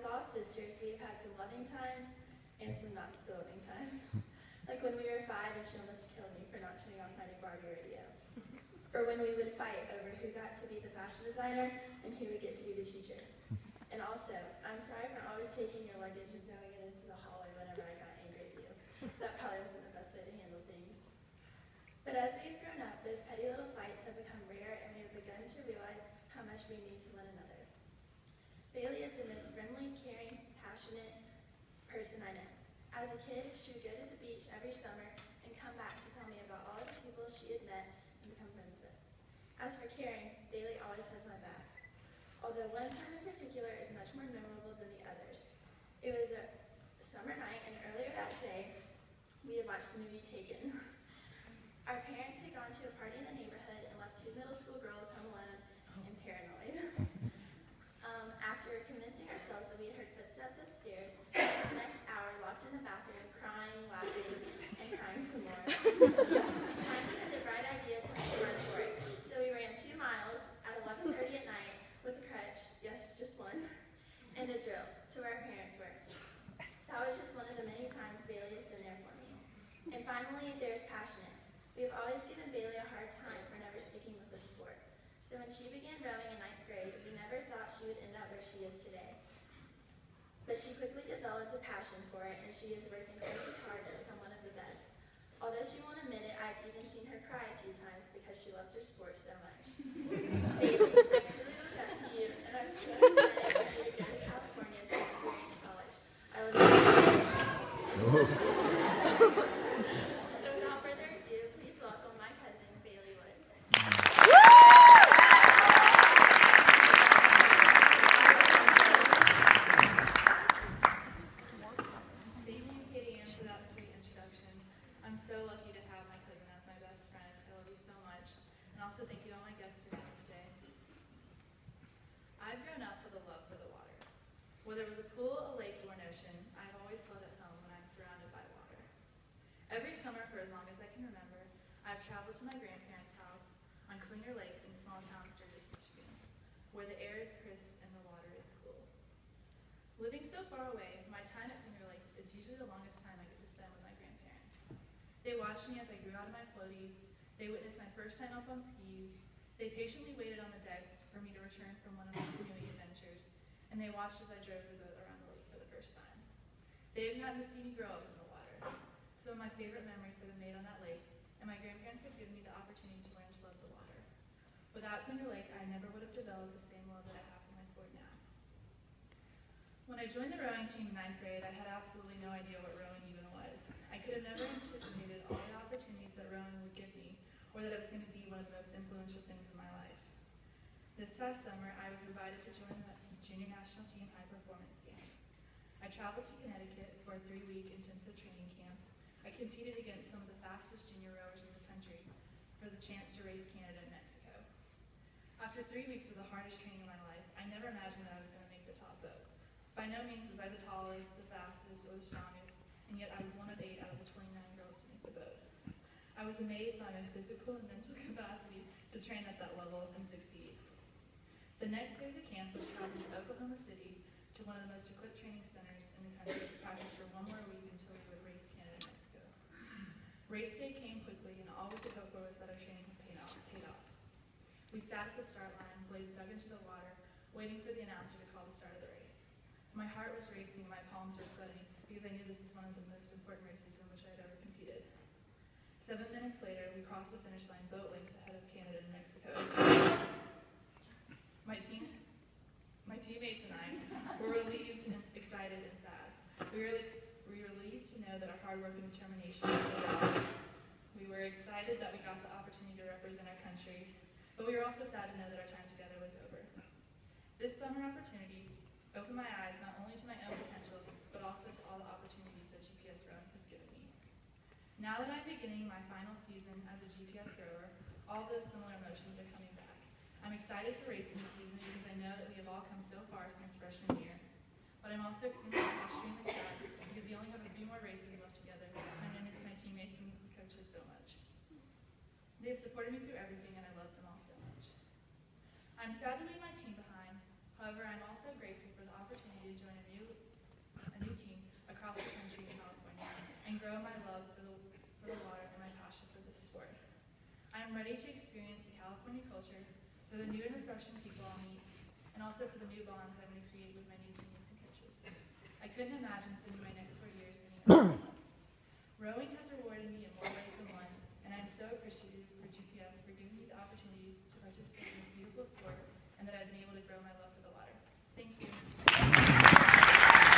all sisters, we've had some loving times and some not so loving times. Like when we were 5 and she almost killed me for not turning off my new Barbie radio. Or when we would fight over who got to be the fashion designer and who would get to be the teacher. And also, I'm sorry for always taking your luggage and throwing it into the hallway whenever I got angry at you. That probably wasn't the best way to handle things. But as we've grown up, those petty little fights have become rare and we have begun to realize how much we mean to one another. Bailey is the most friendly, caring, passionate person I know. As a kid, she would go to the beach every summer and come back to tell me about all the people she had met and become friends with. As for caring, Bailey always has my back. Although one time in particular is much more memorable than the others. It was a summer night, and earlier that day, we had watched the movie Taken. Our parents had gone to a party in the neighborhood and left 2 middle school girls home alone and paranoid. After convincing ourselves that we had heard footsteps upstairs, we spent the next hour locked in the bathroom, crying, laughing, and crying some more. Finally had the bright idea to make a run for it, so we ran 2 miles at 11:30 at night with a crutch, yes, just one, and a drill to where our parents were. That was just one of the many times Bailey has been there for me. And finally, there's passionate. We've always given Bailey a hard time for never sticking with the sport. So when she began rowing in 9th grade, we never thought she would end up where she is today. But she quickly developed a passion for it, and she has worked incredibly hard to become one of the best. Although she won't admit it, I've even seen her cry a few times because she loves her sport so much. Bailey, I truly look up to you, and I'm so excited for you to go to California to experience college. I love you. So without further ado, please welcome my cousin, Bailey Wood. Thank you, Katie Ann, for that sweet introduction. I'm so lucky to have my cousin as my best friend. I love you so much. And also thank you to all my guests for coming today. I've grown up with a love for the water. Whether it was a pool, a lake, or an ocean, I've always felt at home when I'm surrounded by water. Every summer for as long as I can remember, I've traveled to my grandparents' house on Klinger Lake in small town Sturgis, Michigan, where the air is crisp and the water is cool. Living so far away, my time at Finger Lake is usually the longest time I get to spend with my grandparents. They watched me as I grew out of my floaties, they witnessed my first time up on skis, they patiently waited on the deck for me to return from one of my canoeing adventures, and they watched as I drove the boat around the lake for the first time. They have gotten to see me grow up in the water. Some of my favorite memories have been made on that lake, and my grandparents have given me the opportunity to learn to love the water. Without Finger Lake, I never would have developed the same love that I have for my sport now. When I joined the rowing team in 9th grade, I had absolutely no idea what rowing even was. I could have never anticipated all the opportunities that rowing would give me, or that it was going to be one of the most influential things in my life. This past summer, I was invited to join the junior national team high performance camp. I traveled to Connecticut for a 3-week intensive training camp. I competed against some of the fastest junior rowers in the country for the chance to race Canada and Mexico. After 3 weeks of the hardest training of my life, I never imagined that I was going to make the top boat. By no means was I the tallest, the fastest, or the strongest, and yet I was one of 8 out of the 29 girls to make the boat. I was amazed by my physical and mental capacity to train at that level and succeed. The next phase of camp was traveling to Oklahoma City to one of the most equipped training centers in the country to practice for 1 more week until we would race Canada and Mexico. Race day came quickly, and all we could hope for was that our training paid off. We sat at the start line, blades dug into the water, waiting for the announcer to call the start of the race. My heart was racing, my palms were sweating, because I knew this is one of the most important races in which I had ever competed. 7 minutes later, we crossed the finish line boat lengths ahead of Canada and Mexico. My teammates and I were relieved, and excited, and sad. We were relieved to know that our hard work and determination paid off. We were excited that we got the opportunity to represent our country, but we were also sad to know that our time together was over. This summer opportunity opened my eyes not only to my own potential, but also to all the opportunities that GPS rowing has given me. Now that I'm beginning my final season as a GPS rower, all those similar emotions are coming back. I'm excited for racing this season because I know that we have all come so far since freshman year. But I'm also extremely sad because we only have a few more races left together, and I miss my teammates and coaches so much. They have supported me through everything, and I love them all so much. I'm sad to leave my team behind. However, I'm also grateful for the opportunity to join a new team across the country in California and grow my love for the water and my passion for this sport. I am ready to experience the California culture, for the new and refreshing people I'll meet, and also for the new bonds I'm going to create with my new teammates and coaches. I couldn't imagine spending my next 4 years anywhere else.